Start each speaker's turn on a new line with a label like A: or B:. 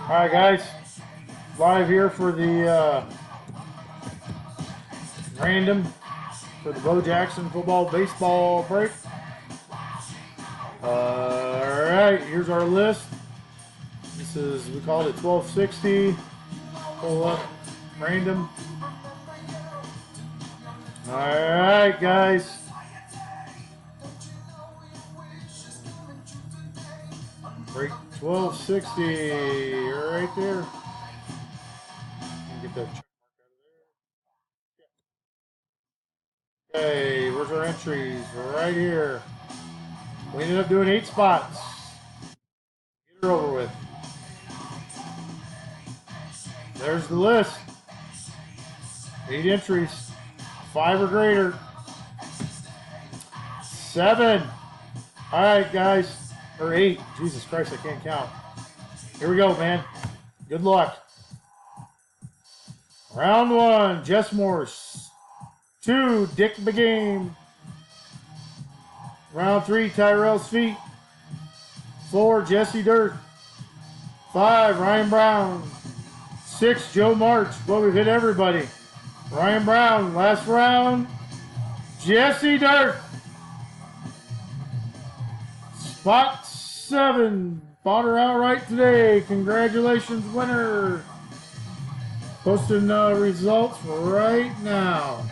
A: All right, guys, live here for the random for the Bo Jackson football baseball break. All right, here's our list. This is, we call it 1260. Pull up random. All right, guys. Break 1260 right there. Get that check mark out of there. Okay, where's our entries? Right here. We ended up doing 8 spots. Get her over with. There's the list. 8 entries. 5 or greater. 7. All right, guys. Or 8. Jesus Christ, I can't count. Here we go, man. Good luck. Round 1, Jess Morse. 2, Dick Begame. Round 3, Tyrell Feet. 4, Jesse Dirt. 5, Ryan Brown. 6, Joe March. Well, we've hit everybody. Ryan Brown, last round. Jesse Dirt. Spot 7. Bought her outright today. Congratulations, winner. Posting results right now.